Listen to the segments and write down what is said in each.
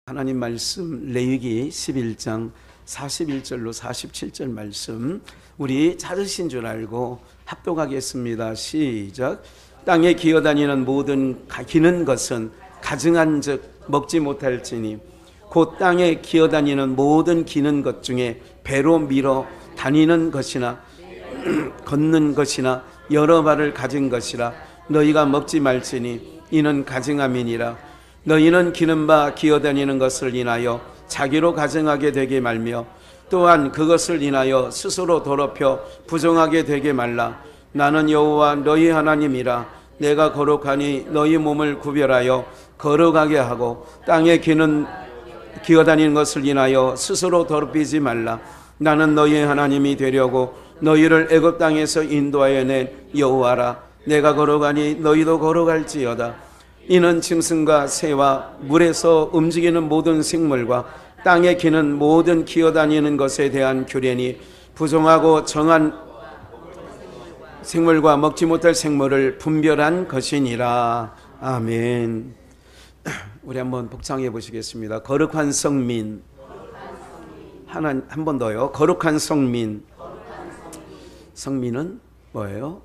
하나님 말씀 레위기 11장 41절로 47절 말씀 우리 찾으신 줄 알고 합독하겠습니다. 시작. 땅에 기어다니는 모든 기는 것은 가증한 즉 먹지 못할지니 곧 땅에 기어다니는 모든 기는 것 중에 배로 밀어 다니는 것이나 걷는 것이나 여러 발을 가진 것이라 너희가 먹지 말지니 이는 가증함이니라. 너희는 기는 바 기어다니는 것을 인하여 자기로 가증하게 되게 말며 또한 그것을 인하여 스스로 더럽혀 부정하게 되게 말라. 나는 여호와 너희 하나님이라. 내가 거룩하니 너희 몸을 구별하여 거룩하게 하고 땅에 기어다니는 것을 인하여 스스로 더럽히지 말라. 나는 너희 하나님이 되려고 너희를 애굽 땅에서 인도하여 낸 여호와라. 내가 거룩하니 너희도 거룩할지어다. 이는 짐승과 새와 물에서 움직이는 모든 생물과 땅에 기는 모든 기어다니는 것에 대한 규례니 부정하고 정한 생물과 먹지 못할 생물을 분별한 것이니라. 아멘. 우리 한번 복창해 보시겠습니다. 거룩한 성민. 한 번 더요. 거룩한 성민. 성민은 뭐예요?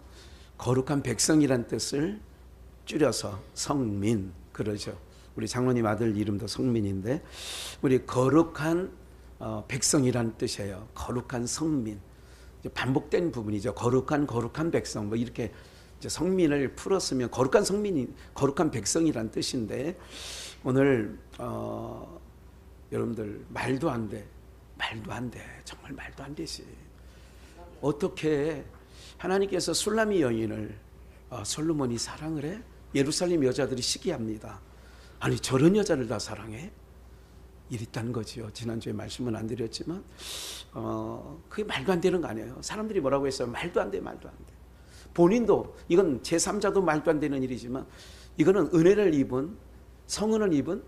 거룩한 백성이란 뜻을 줄여서 성민 그러죠. 우리 장로님 아들 이름도 성민인데 우리 거룩한 백성이란 뜻이에요. 거룩한 성민. 반복된 부분이죠. 거룩한 백성 뭐 이렇게 이제 성민을 풀었으면 거룩한 성민이 거룩한 백성이란 뜻인데 오늘 여러분들 말도 안 돼. 정말 말도 안 되지. 어떻게 하나님께서 술라미 여인을 솔로몬이 사랑을 해? 예루살렘 여자들이 시기합니다. 아니 저런 여자를 다 사랑해? 이랬다는 거지요. 지난주에 말씀은 안 드렸지만 그게 말도 안 되는 거 아니에요. 사람들이 뭐라고 했어요? 말도 안 돼. 본인도 이건 제3자도 말도 안 되는 일이지만 이거는 은혜를 입은 성은을 입은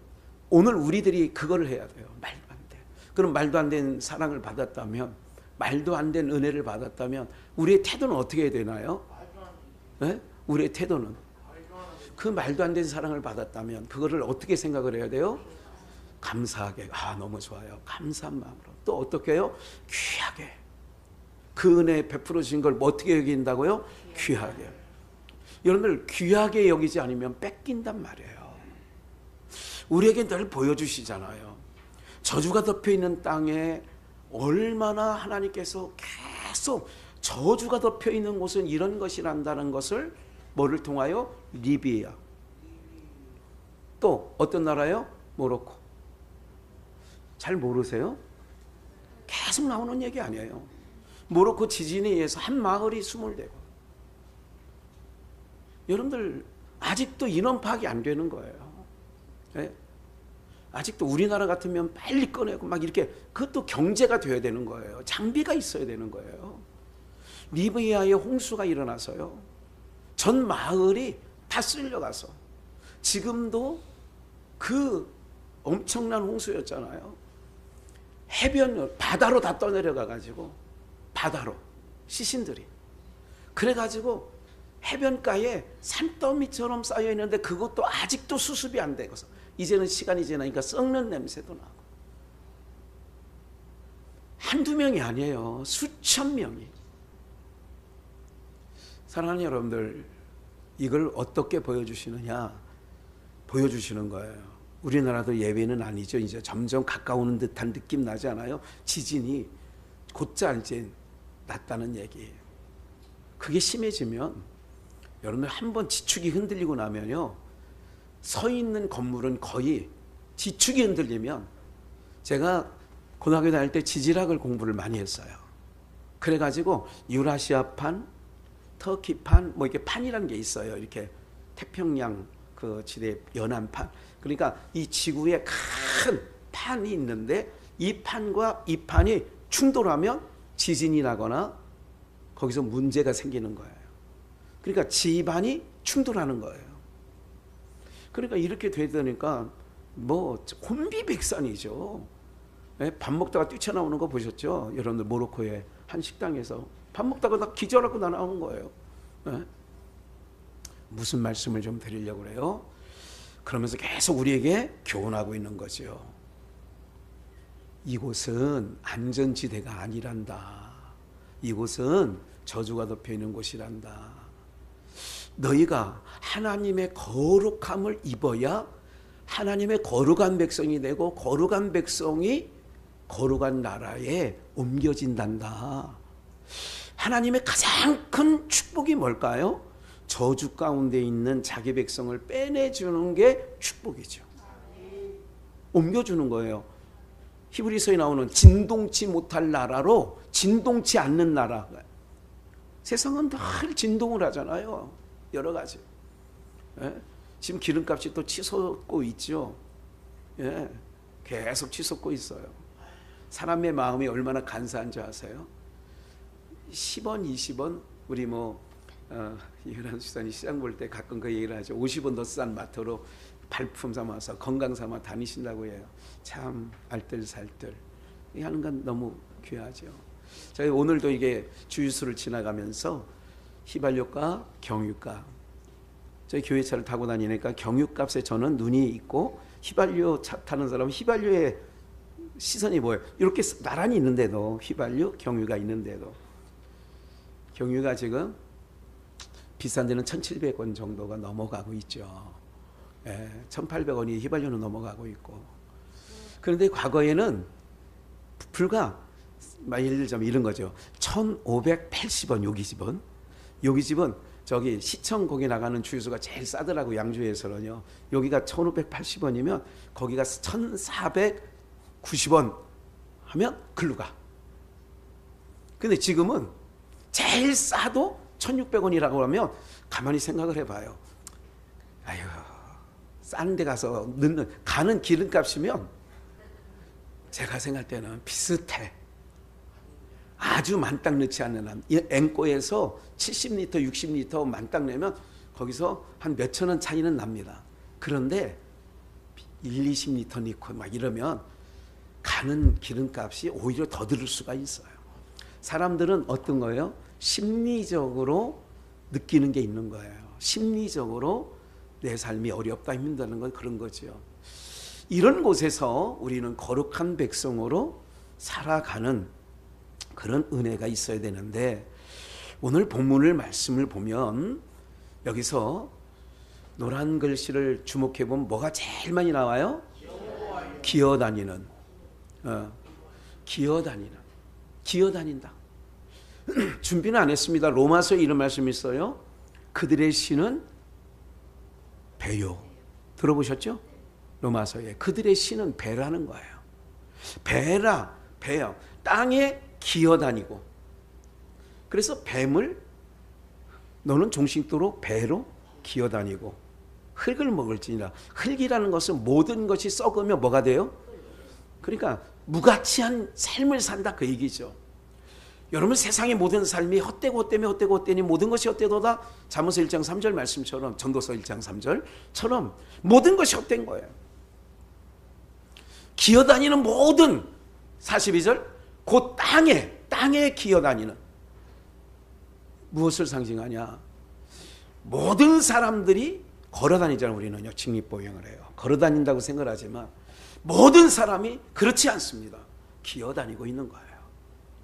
오늘 우리들이 그걸 해야 돼요. 말도 안 돼. 그럼 말도 안 된 사랑을 받았다면 말도 안 된 은혜를 받았다면 우리의 태도는 어떻게 해야 되나요? 네? 우리의 태도는 그 말도 안 되는 사랑을 받았다면 그거를 어떻게 생각을 해야 돼요? 감사하게. 너무 좋아요. 감사한 마음으로. 또 어떻게 해요? 귀하게. 그 은혜 베풀어 주신 걸 어떻게 여긴다고요? 귀하게. 여러분들 귀하게 여기지 않으면 뺏긴단 말이에요. 우리에게 늘 보여주시잖아요. 저주가 덮여있는 땅에 얼마나 하나님께서 계속 저주가 덮여있는 곳은 이런 것이란다는 것을 뭐를 통하여? 리비아. 또 어떤 나라요? 모로코. 잘 모르세요? 계속 나오는 얘기 아니에요. 모로코 지진에 의해서 한 마을이 수몰되고 여러분들 아직도 인원 파악이 안 되는 거예요. 네? 아직도 우리나라 같으면 빨리 꺼내고 막 이렇게 그것도 경제가 돼야 되는 거예요. 장비가 있어야 되는 거예요. 리비아에 홍수가 일어나서요. 전 마을이 다 쓸려가서 지금도 그 엄청난 홍수였잖아요. 해변 바다로 다 떠내려가 가지고 바다로 시신들이 그래가지고 해변가에 산더미처럼 쌓여 있는데 그것도 아직도 수습이 안 되고서 이제는 시간이 지나니까 썩는 냄새도 나고 한두 명이 아니에요. 수천 명이. 사랑하는 여러분들, 이걸 어떻게 보여주시느냐? 보여주시는 거예요. 우리나라도 예외는 아니죠. 이제 점점 가까우는 듯한 느낌 나지 않아요? 지진이 곧잘 이제 났다는 얘기예요. 그게 심해지면 여러분들 한번 지축이 흔들리고 나면요, 서 있는 건물은 거의 지축이 흔들리면 제가 고등학교 다닐 때 지질학을 공부를 많이 했어요. 그래가지고 유라시아판, 터키판, 뭐 이렇게 판이라는 게 있어요. 이렇게 태평양 그 지대 연안판. 그러니까 이 지구에 큰 판이 있는데 이 판과 이 판이 충돌하면 지진이 나거나 거기서 문제가 생기는 거예요. 그러니까 지반이 충돌하는 거예요. 그러니까 이렇게 되니까 뭐 혼비백산이죠. 밥 먹다가 뛰쳐나오는 거 보셨죠? 여러분들 모로코의 한 식당에서 밥 먹다가 다 기절하고 나오는 거예요. 무슨 말씀을 좀 드리려고 그래요? 그러면서 계속 우리에게 교훈하고 있는 거죠. 이곳은 안전지대가 아니란다. 이곳은 저주가 덮여있는 곳이란다. 너희가 하나님의 거룩함을 입어야 하나님의 거룩한 백성이 되고 거룩한 백성이 거룩한 나라에 옮겨진단다. 하나님의 가장 큰 축복이 뭘까요? 저주 가운데 있는 자기 백성을 빼내주는 게 축복이죠. 옮겨주는 거예요. 히브리서에 나오는 진동치 못할 나라로 진동치 않는 나라. 세상은 늘 진동을 하잖아요. 여러 가지. 예? 지금 기름값이 또 치솟고 있죠. 예? 계속 치솟고 있어요. 사람의 마음이 얼마나 간사한 줄 아세요? 10원, 20원 우리 이현환 수사님 시장 볼 때 가끔 그 얘기를 하죠. 50원 더 싼 마트로 발품 삼아서 건강 삼아 다니신다고 해요. 참 알뜰살뜰 하는 건 너무 귀하죠. 저희 오늘도 이게 주유소를 지나가면서 휘발유가 경유가 저희 교회차를 타고 다니니까 경유값에 저는 눈이 있고 휘발유 차 타는 사람은 휘발유에 시선이 뭐예요? 이렇게 나란히 있는데도 휘발유 경유가 있는데도 경유가 지금 비싼 데는 1,700원 정도가 넘어가고 있죠. 1,800원이 휘발유는 넘어가고 있고. 그런데 과거에는 불과 예를 들자면 이런 거죠. 1,580원 여기 집은 저기 시청 거기 나가는 주유소가 제일 싸더라고. 양주에서는요. 여기가 1,580원이면 거기가 1,490원 하면 글로 가. 근데 지금은 제일 싸도 1,600원이라고 하면 가만히 생각을 해봐요. 아유, 싼 데 가서 가는 기름값이면 제가 생각할 때는 비슷해. 아주 만땅 넣지 않는 한 앵꼬에서 70리터 60리터 만땅 내면 거기서 한 몇천 원 차이는 납니다. 그런데 1, 20리터 넣고 막 이러면 가는 기름값이 오히려 더 들을 수가 있어요. 사람들은 어떤 거예요? 심리적으로 느끼는 게 있는 거예요. 심리적으로 내 삶이 어렵다 힘들다는 건 그런 거죠. 이런 곳에서 우리는 거룩한 백성으로 살아가는 그런 은혜가 있어야 되는데 오늘 본문을 말씀을 보면 여기서 노란 글씨를 주목해 보면 뭐가 제일 많이 나와요? 기어다니는. 기어다닌다. 준비는 안 했습니다. 로마서에 이런 말씀이 있어요. 그들의 신은 배요. 들어보셨죠? 로마서에 그들의 신은 배라는 거예요. 배요. 땅에 기어다니고. 그래서 뱀을 너는 종식도로 배로 기어다니고 흙을 먹을지니라. 흙이라는 것은 모든 것이 썩으면 뭐가 돼요? 그러니까 무가치한 삶을 산다 그 얘기죠. 여러분 세상의 모든 삶이 헛되니 모든 것이 헛되도다. 잠언서 1장 3절 말씀처럼 전도서 1장 3절처럼 모든 것이 헛된 거예요. 기어다니는 모든 42절 곧 땅에 기어다니는 무엇을 상징하냐? 모든 사람들이 걸어다니잖아요. 우리는요 직립보행을 해요. 걸어다닌다고 생각을 하지만 모든 사람이 그렇지 않습니다. 기어다니고 있는 거예요.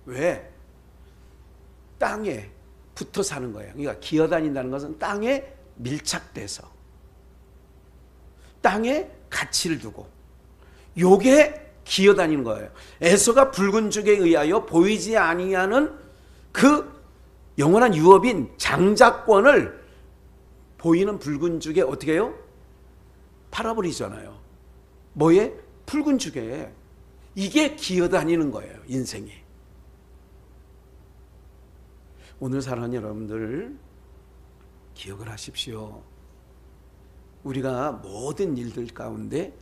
왜? 땅에 붙어 사는 거예요. 그러니까 기어다닌다는 것은 땅에 밀착돼서 땅에 가치를 두고 요게 기어다니는 거예요. 에서가 붉은 죽에 의하여 보이지 아니하는 그 영원한 유업인 장자권을 보이는 붉은 죽에 어떻게 해요? 팔아버리잖아요. 뭐에? 붉은 죽에. 이게 기어다니는 거예요. 인생이. 오늘 사랑하는 여러분들 기억을 하십시오. 우리가 모든 일들 가운데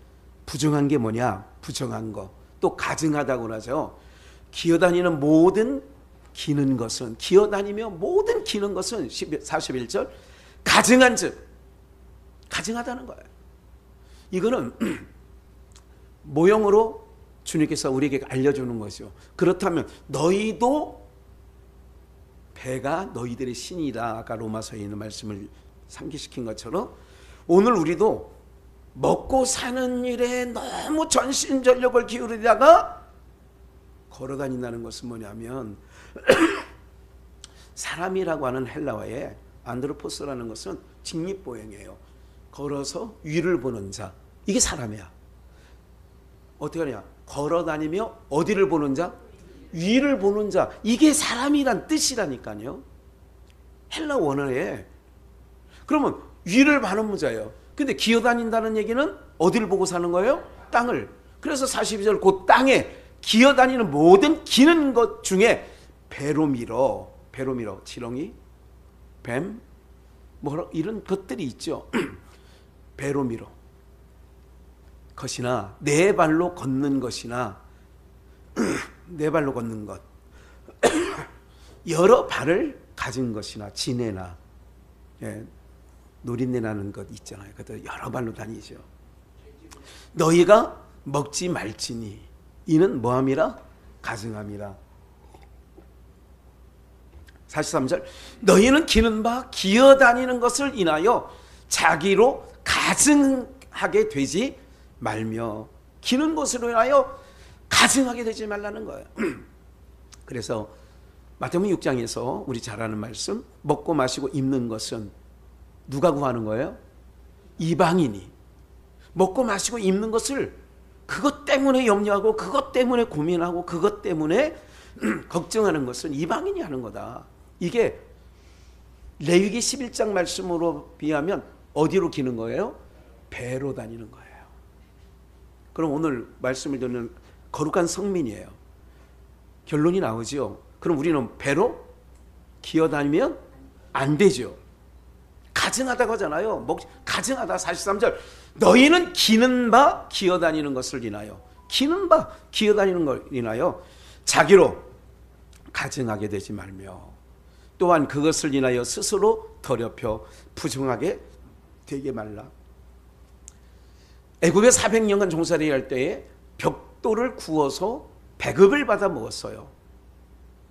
부정한 게 뭐냐? 부정한 거. 또 가증하다고 하죠. 기어다니는 모든 기는 것은 기어다니며 모든 기는 것은 41절 가증한 즉 가증하다는 거예요. 이거는 모형으로 주님께서 우리에게 알려주는 거죠. 그렇다면 너희도 배가 너희들의 신이다. 아까 로마서에 있는 말씀을 상기시킨 것처럼 오늘 우리도 먹고 사는 일에 너무 전신전력을 기울이다가 걸어 다닌다는 것은 뭐냐면 사람이라고 하는 헬라어에 안드로포스라는 것은 직립보행이에요. 걸어서 위를 보는 자. 이게 사람이야. 어떻게 하냐? 걸어 다니며 어디를 보는 자? 위를 보는 자. 이게 사람이란 뜻이라니까요. 헬라 원어에. 그러면 위를 보는 자예요. 근데 기어다닌다는 얘기는 어디를 보고 사는 거예요? 땅을. 그래서 42절 그 땅에 기어다니는 모든 기는 것 중에 배로 밀어, 지렁이, 뱀, 뭐 이런 것들이 있죠. 배로 밀어. 것이나 네 발로 걷는 것이나 네 발로 걷는 것 여러 발을 가진 것이나 지네나 노린내나는 것 있잖아요. 그것도 여러 발로 다니죠. 너희가 먹지 말지니 이는 뭐함이라? 가증함이라. 43절 너희는 기는 바 기어다니는 것을 인하여 자기로 가증하게 되지 말며 기는 것으로 인하여 가증하게 되지 말라는 거예요. 그래서 마태복음 6장에서 우리 잘 아는 말씀 먹고 마시고 입는 것은 누가 구하는 거예요? 이방인이. 먹고 마시고 입는 것을 그것 때문에 염려하고 그것 때문에 고민하고 그것 때문에 걱정하는 것은 이방인이 하는 거다. 이게 레위기 11장 말씀으로 비하면 어디로 기는 거예요? 배로 다니는 거예요. 그럼 오늘 말씀을 듣는 거룩한 성민이에요. 결론이 나오죠. 그럼 우리는 배로 기어다니면 안 되죠. 가증하다고 하잖아요. 가증하다. 43절 너희는 기는 바 기어다니는 것을 인하여 기는 바 기어다니는 걸 인하여 자기로 가증하게 되지 말며 또한 그것을 인하여 스스로 더럽혀 부정하게 되게 말라. 애굽에 400년간 종살이 할 때에 벽돌을 구워서 배급을 받아 먹었어요.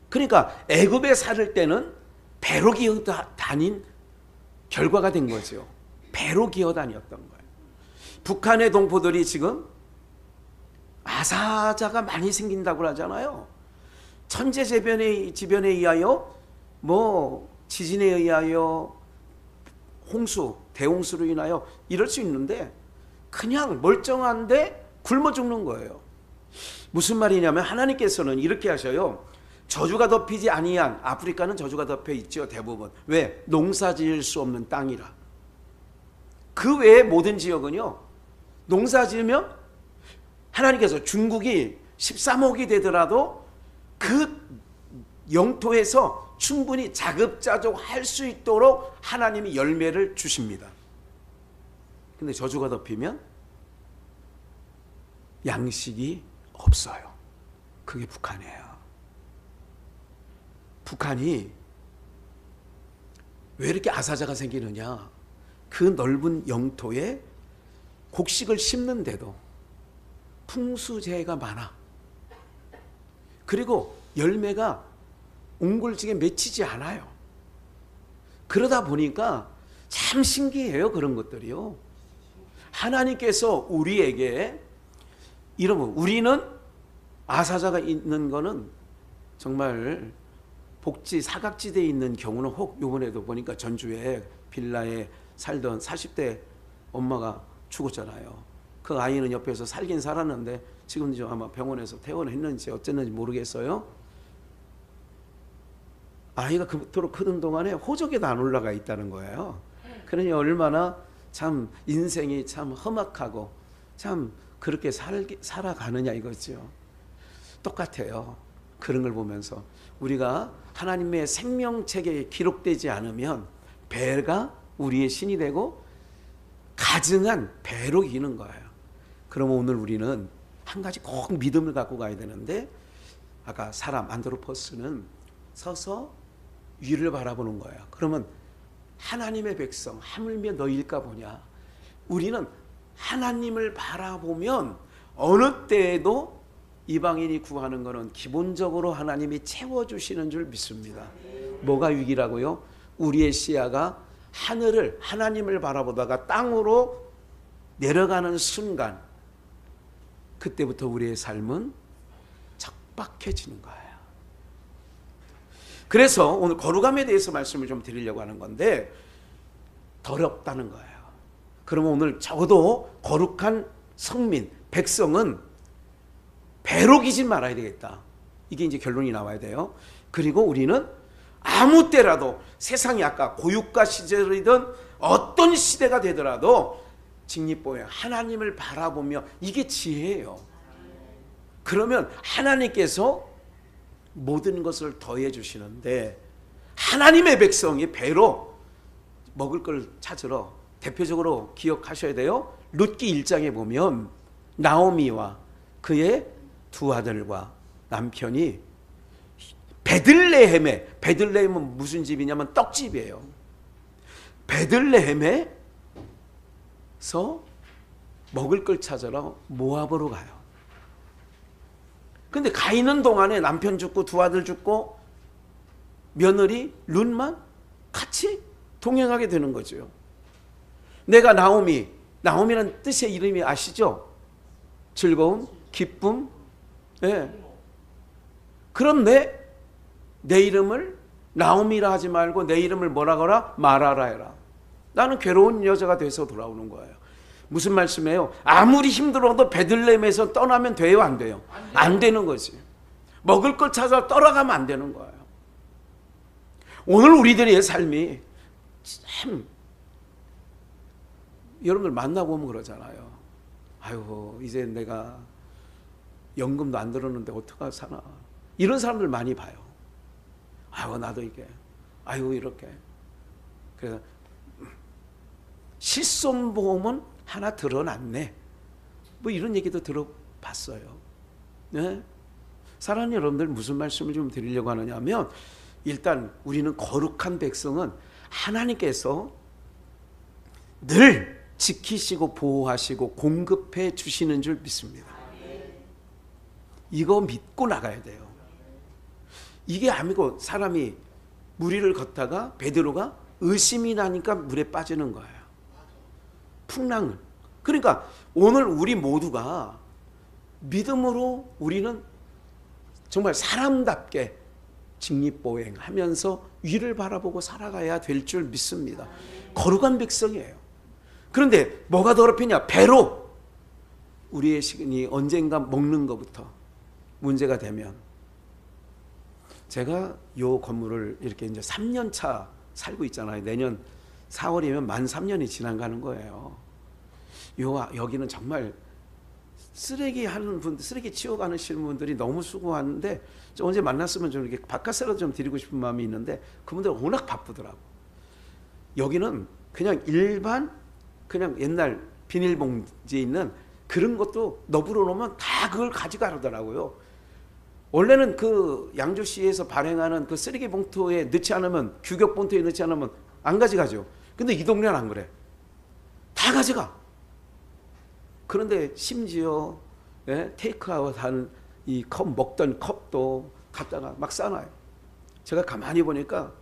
그러니까 애굽에 살 때는 배로 기어 다닌 결과가 된 거죠. 배로 기어 다녔던 거예요. 북한의 동포들이 지금 아사자가 많이 생긴다고 하잖아요. 천재지변에 의하여 뭐 지진에 의하여 홍수, 대홍수로 인하여 이럴 수 있는데 그냥 멀쩡한데 굶어 죽는 거예요. 무슨 말이냐면 하나님께서는 이렇게 하셔요. 저주가 덮이지 아니한 아프리카는 저주가 덮여 있죠. 대부분. 왜? 농사 지을 수 없는 땅이라. 그 외의 모든 지역은요. 농사 지으면 하나님께서 중국이 13억이 되더라도 그 영토에서 충분히 자급자족할 수 있도록 하나님이 열매를 주십니다. 근데 저주가 덮이면 양식이 없어요. 그게 북한이에요. 북한이 왜 이렇게 아사자가 생기느냐? 그 넓은 영토에 곡식을 심는데도 풍수재해가 많아. 그리고 열매가 옹골지게 맺히지 않아요. 그러다 보니까 참 신기해요. 그런 것들이요. 하나님께서 우리에게 이러면 우리는 아사자가 있는 거는 정말 복지 사각지대에 있는 경우는 혹 요번에도 보니까 전주에 빌라에 살던 40대 엄마가 죽었잖아요. 그 아이는 옆에서 살긴 살았는데 지금 아마 병원에서 퇴원했는지 어쨌는지 모르겠어요. 아이가 그토록 크던 동안에 호적에도 안 올라가 있다는 거예요. 그러니 얼마나 참 인생이 참 험악하고 참 그렇게 살아가느냐 이거죠. 똑같아요. 그런 걸 보면서 우리가 하나님의 생명책에 기록되지 않으면 배가 우리의 신이 되고 가증한 배로 기는 거예요. 그러면 오늘 우리는 한 가지 꼭 믿음을 갖고 가야 되는데 아까 사람 안드로포스는 서서 위를 바라보는 거예요. 그러면 하나님의 백성 하물며 너희일까 보냐. 우리는 하나님을 바라보면 어느 때에도 이방인이 구하는 것은 기본적으로 하나님이 채워주시는 줄 믿습니다. 뭐가 위기라고요? 우리의 시야가 하늘을 하나님을 바라보다가 땅으로 내려가는 순간 그때부터 우리의 삶은 척박해지는 거예요. 그래서 오늘 거룩함에 대해서 말씀을 좀 드리려고 하는 건데, 더럽다는 거예요. 그러면 오늘 적어도 거룩한 성민, 백성은 배로 기지 말아야 되겠다. 이게 이제 결론이 나와야 돼요. 그리고 우리는 아무 때라도 세상이 아까 고육가 시절이든 어떤 시대가 되더라도 직립보행, 하나님을 바라보며, 이게 지혜예요. 그러면 하나님께서 모든 것을 더해 주시는데, 하나님의 백성이 배로 먹을 걸 찾으러, 대표적으로 기억하셔야 돼요. 룻기 1장에 보면 나오미와 그의 두 아들과 남편이 베들레헴은 무슨 집이냐면 떡집이에요. 베들레헴에서 먹을 걸 찾으러 모압으로 가요. 근데 가 있는 동안에 남편 죽고 두 아들 죽고 며느리 룻만 같이 동행하게 되는 거죠. 내가 나오미라는 뜻의 이름이 아시죠? 즐거움, 기쁨. 예. 그럼 내 이름을 나오미라 하지 말고 내 이름을 뭐라 하라? 마라라 해라. 나는 괴로운 여자가 돼서 돌아오는 거예요. 무슨 말씀이에요? 아무리 힘들어도 베들레헴에서 떠나면 돼요, 안 돼요? 안 되는 거지. 먹을 걸 찾아 떠나가면 안 되는 거예요. 오늘 우리들의 삶이 참, 여러분들 만나보면 그러잖아요. 아이고, 이제 내가 연금도 안 들었는데 어떡하 사나. 이런 사람들 많이 봐요. 아이고, 나도 이게, 아이고, 이렇게. 그래서 실손보험은 하나 들어놨네. 뭐 이런 얘기도 들어봤어요. 네? 사랑하는 여러분들, 무슨 말씀을 좀 드리려고 하느냐 하면, 일단 우리는 거룩한 백성은 하나님께서 늘 지키시고 보호하시고 공급해 주시는 줄 믿습니다. 이거 믿고 나가야 돼요. 이게 아니고 사람이 물 위를 걷다가 베드로가 의심이 나니까 물에 빠지는 거예요. 풍랑을. 그러니까 오늘 우리 모두가 믿음으로 우리는 정말 사람답게 직립보행하면서 위를 바라보고 살아가야 될 줄 믿습니다. 거룩한 백성이에요. 그런데 뭐가 더럽히냐? 배로 우리의 시간이 언젠가 먹는 것부터 문제가 되면, 제가 요 건물을 이렇게 이제 3년 차 살고 있잖아요. 내년 4월이면 만 3년이 지나가는 거예요. 여기는 정말 쓰레기 하는 분들, 쓰레기 치워가시는 분들이 너무 수고하는데, 언제 만났으면 좀 이렇게 바깥세라도 좀 드리고 싶은 마음이 있는데, 그분들 워낙 바쁘더라고. 여기는 그냥 일반, 그냥 옛날 비닐봉지에 있는 그런 것도 너부러 놓으면 다 그걸 가져가더라고요. 원래는 그 양주시에서 발행하는 그 쓰레기 봉투에 넣지 않으면, 규격 봉투에 넣지 않으면 안 가져가죠. 근데 이 동네는 안 그래. 다 가져가. 그런데 심지어 테이크아웃 한 이 컵, 먹던 컵도 갖다가 막 싸놔요. 제가 가만히 보니까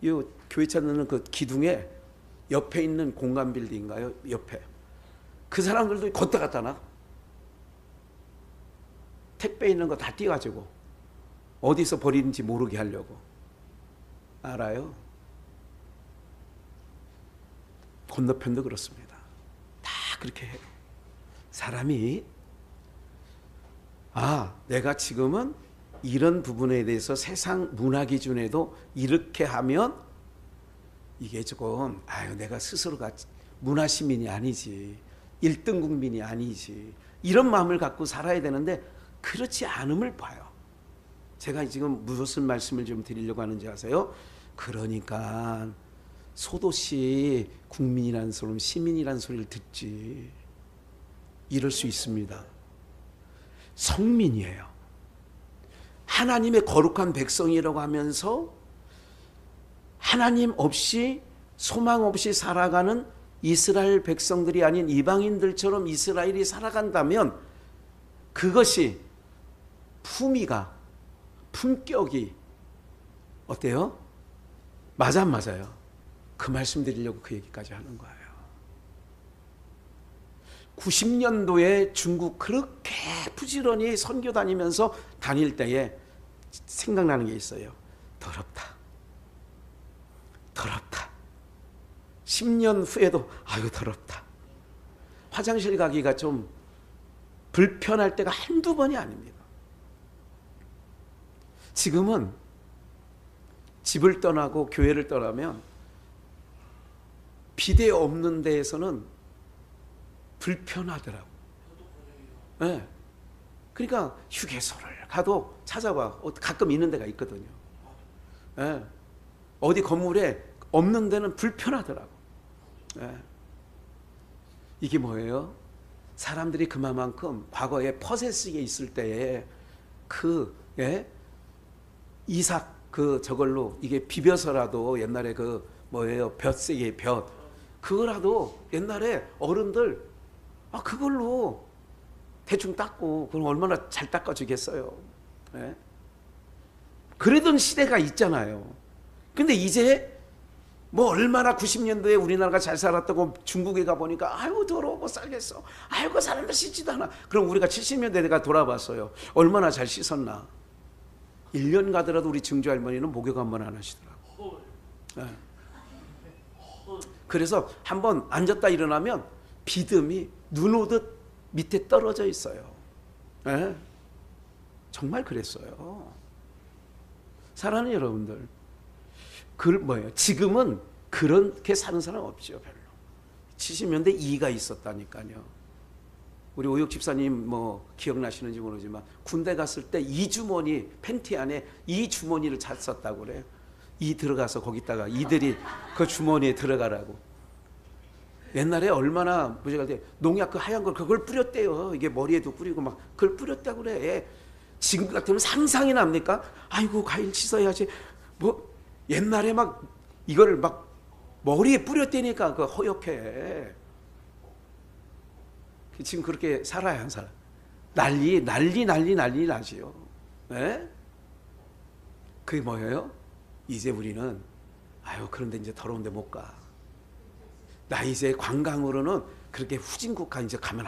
이 교회차 넣는 그 기둥에 옆에 있는 공간 빌딩인가요? 옆에. 그 사람들도 걷다 갖다 놔. 택배 있는 거 다 띄가지고 어디서 버리는지 모르게 하려고. 알아요? 건너편도 그렇습니다. 다 그렇게 해요. 사람이 내가 지금은 이런 부분에 대해서 세상 문화 기준에도 이렇게 하면 이게 조금 내가 스스로가 문화 시민이 아니지, 1등 국민이 아니지, 이런 마음을 갖고 살아야 되는데 그렇지 않음을 봐요. 제가 지금 무슨 말씀을 좀 드리려고 하는지 아세요? 그러니까 소도시 국민이라는 소리, 시민이라는 소리를 듣지. 이럴 수 있습니다. 성민이에요. 하나님의 거룩한 백성이라고 하면서 하나님 없이, 소망 없이 살아가는 이스라엘 백성들이 아닌 이방인들처럼 이스라엘이 살아간다면 그것이 품격이 어때요? 맞아 안 맞아요? 그 말씀 드리려고 그 얘기까지 하는 거예요. 90년도에 중국 그렇게 부지런히 선교 다니면서 다닐 때에 생각나는 게 있어요. 더럽다. 더럽다. 10년 후에도 아유 더럽다. 화장실 가기가 좀 불편할 때가 한두 번이 아닙니다. 지금은 집을 떠나고 교회를 떠나면 비데 없는 데에서는 불편하더라고요. 네. 그러니까 휴게소를 가도 찾아봐. 가끔 있는 데가 있거든요. 네. 어디 건물에 없는 데는 불편하더라고. 네. 이게 뭐예요? 사람들이 그만큼 과거에 퍼세식에 있을 때에 이삭 저걸로 이게 비벼서라도 옛날에 볕세개 볕 그거라도 옛날에 어른들 그걸로 대충 닦고 그럼 얼마나 잘 닦아주겠어요. 네? 그러던 시대가 있잖아요. 근데 이제 얼마나 90년도에 우리나라가 잘 살았다고 중국에 가보니까 아이고 더러워 못 살겠어. 아이고 사람들 씻지도 않아. 그럼 우리가 70년대가 돌아봤어요. 얼마나 잘 씻었나. 1년 가더라도 우리 증조 할머니는 목욕 한 번 안 하시더라고. 네. 그래서 한번 앉았다 일어나면 비듬이 눈 오듯 밑에 떨어져 있어요. 네. 정말 그랬어요. 사랑하는 여러분들, 지금은 그렇게 사는 사람 없죠, 별로. 70년대 이가 있었다니까요. 우리 오육 집사님 기억나시는지 모르지만 군대 갔을 때 이 주머니 팬티 안에 이 주머니를 찼었다고 그래요. 이 들어가서 거기다가 이들이 그 주머니에 들어가라고. 옛날에 얼마나 무지할 때 농약 하얀 걸 그걸 뿌렸대요. 이게 머리에도 뿌리고 막 그걸 뿌렸다고 그래. 지금 같으면 상상이 납니까? 아이고 과일 씻어야지. 옛날에 막 이걸 막 머리에 뿌렸다니까 그 허옇게. 지금 그렇게 살아야 한 사람. 난리 나지요. 네? 그게 뭐예요? 이제 우리는 그런데 이제 더러운데 못 가. 나 이제 관광으로는 그렇게 후진국가 이제 가면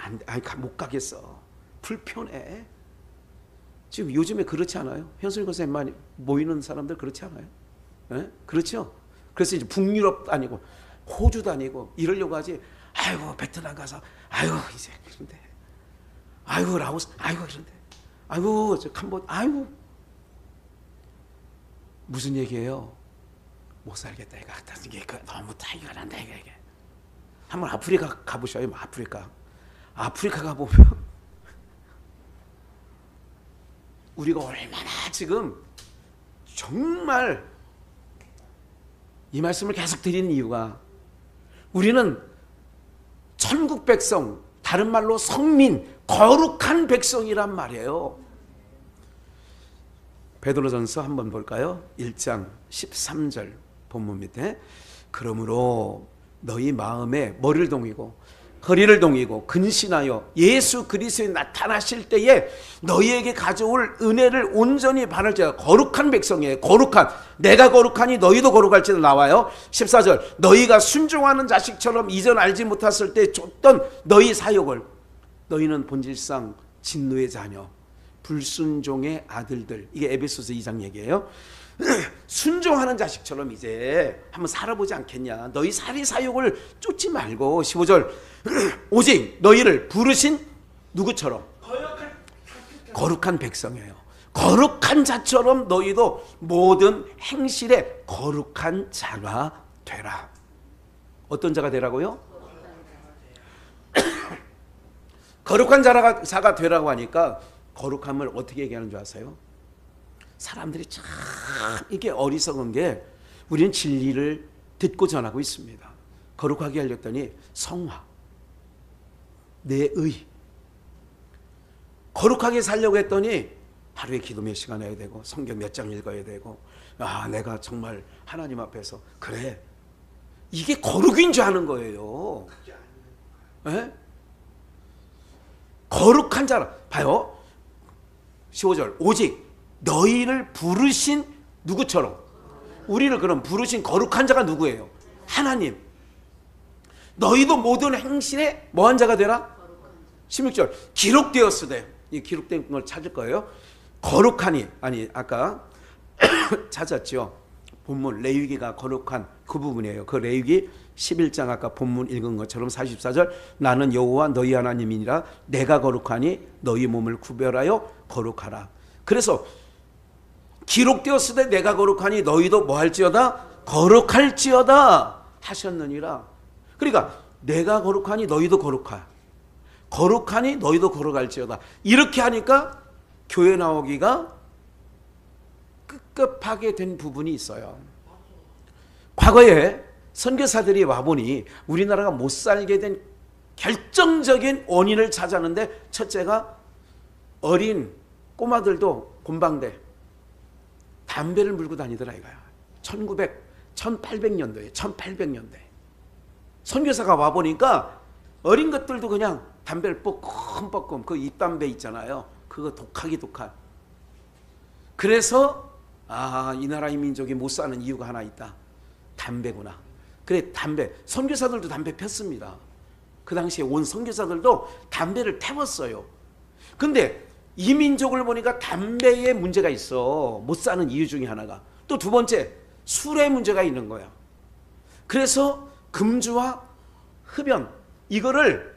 못 가겠어. 불편해. 지금 요즘에 그렇지 않아요? 현수님 권사님 많이 모이는 사람들 그렇지 않아요? 네? 그렇죠? 그래서 이제 북유럽 다니고 호주 다니고 이러려고 하지. 아이고 베트남 가서 아이고 이제 그런데 아이고 라오스 아이고 그런데 아이고 저 캄보디아 아이고 무슨 얘기예요? 못 살겠다 이거 이게 너무 타이가 난다 이게. 한번 아프리카 가보셔요. 아프리카 가보면 우리가 얼마나 지금 정말 이 말씀을 계속 드리는 이유가 우리는 천국 백성, 다른 말로 성민, 거룩한 백성이란 말이에요. 베드로전서 한번 볼까요? 1장 13절 본문 밑에 그러므로 너희 마음에 머리를 동이고 허리를 동이고 근신하여 예수 그리스도에 나타나실 때에 너희에게 가져올 은혜를 온전히 받을지어다. 거룩한 백성이에요. 거룩한. 내가 거룩하니 너희도 거룩할지도 나와요. 14절 너희가 순종하는 자식처럼 이전 알지 못했을 때 줬던 너희 사역을 너희는 본질상 진노의 자녀 불순종의 아들들. 이게 에베소서 2장 얘기예요. 순종하는 자식처럼 이제 한번 살아보지 않겠냐. 너희 사리 사욕을 쫓지 말고 15절 오직 너희를 부르신 누구처럼? 거룩한 백성이에요. 거룩한 자처럼 너희도 모든 행실에 거룩한 자가 되라. 어떤 자가 되라고요? 거룩한 자가 되라고 하니까 거룩함을 어떻게 얘기하는 줄 아세요? 사람들이 참 이게 어리석은 게 우리는 진리를 듣고 전하고 있습니다. 거룩하게 하렸더니 성화, 내 의. 거룩하게 살려고 했더니 하루에 기도 몇 시간 해야 되고 성경 몇 장 읽어야 되고 내가 정말 하나님 앞에서 그래. 이게 거룩인 줄 아는 거예요. 에? 거룩한 자라. 봐요. 15절 오직 너희를 부르신 누구처럼? 우리를 그럼 부르신 거룩한 자가 누구예요? 하나님. 너희도 모든 행실에 뭐한 자가 되라? 16절 기록되었으되, 이 기록된 걸 찾을 거예요. 거룩하니, 아니 아까 찾았죠. 본문 레위기가 거룩한 그 부분이에요. 그 레위기 11장 아까 본문 읽은 것처럼 44절 나는 여호와 너희 하나님이니라 내가 거룩하니 너희 몸을 구별하여 거룩하라. 그래서 기록되었으되 내가 거룩하니 너희도 뭐 할지어다 거룩할지어다 하셨느니라. 그러니까 내가 거룩하니 너희도 거룩하, 거룩하니 너희도 거룩할지어다. 이렇게 하니까 교회 나오기가 급급하게 된 부분이 있어요. 과거에 선교사들이 와보니 우리나라가 못 살게 된 결정적인 원인을 찾았는데, 첫째가 어린 꼬마들도 곤방대 담배를 물고 다니더라 이거야. 1800년도에 1800년대 선교사가 와보니까 어린 것들도 그냥 담배를 뻐끔뻐끔, 그 잎담배 있잖아요, 그거 독하기 독한. 그래서 이 나라의 민족이 못 사는 이유가 하나 있다, 담배구나. 그래, 담배, 선교사들도 담배 폈습니다. 그 당시에 온 선교사들도 담배를 태웠어요. 근데 이 민족을 보니까 담배에 문제가 있어. 못 사는 이유 중에 하나가. 또 두 번째, 술에 문제가 있는 거야. 그래서 금주와 흡연, 이거를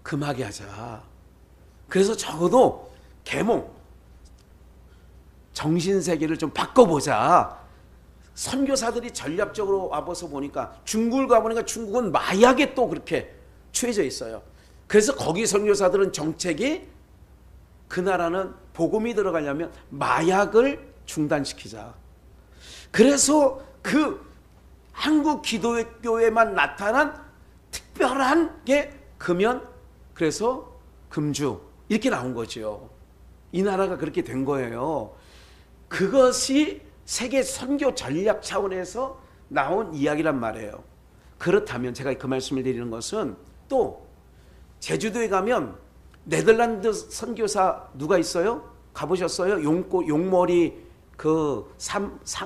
금하게 하자. 그래서 적어도 계몽, 정신세계를 좀 바꿔보자. 선교사들이 전략적으로 와봐서 보니까, 중국을 가보니까 중국은 마약에 또 그렇게 취해져 있어요. 그래서 거기 선교사들은 정책이, 그 나라는 복음이 들어가려면 마약을 중단시키자. 그래서 그 한국 기독교회만 나타난 특별한 게 금연, 그래서 금주, 이렇게 나온 거죠. 이 나라가 그렇게 된 거예요. 그것이 세계 선교 전략 차원에서 나온 이야기란 말이에요. 그렇다면 제가 그 말씀을 드리는 것은, 또 제주도에 가면 네덜란드 선교사 누가 있어요? 가보셨어요? 용머리 그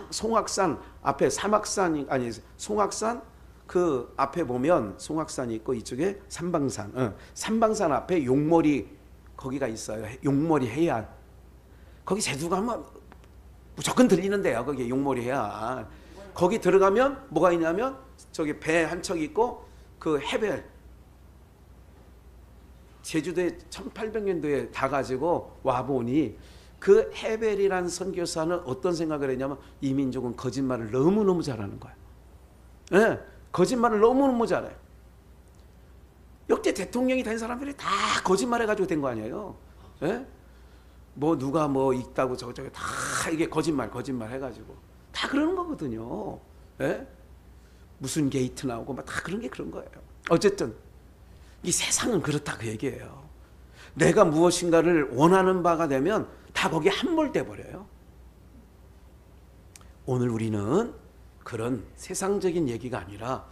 송악산 앞에, 사막산 아니 송악산 그 앞에 보면 송악산이 있고 이쪽에 삼방산, 삼방산 앞에 용머리, 거기가 있어요. 용머리 해안. 거기 제주 가면 무조건 들리는데요. 거기 용머리 해안. 거기 들어가면 뭐가 있냐면 저기 배 한 척 있고, 그 해벨, 제주도에 1800년도에 다 가지고 와보니 그 해벨이란 선교사는 어떤 생각을 했냐면, 이 민족은 거짓말을 너무너무 잘하는 거야. 네, 거짓말을 너무너무 잘해. 역대 대통령이 된 사람들이 다 거짓말해가지고 된 거 아니에요. 네? 뭐 누가 뭐 있다고 저거 다 이게 거짓말 해가지고 다 그러는 거거든요. 네? 무슨 게이트 나오고 막 다 그런 게 그런 거예요. 어쨌든 이 세상은 그렇다 그 얘기예요. 내가 무엇인가를 원하는 바가 되면 다 거기에 함몰돼 버려요. 오늘 우리는 그런 세상적인 얘기가 아니라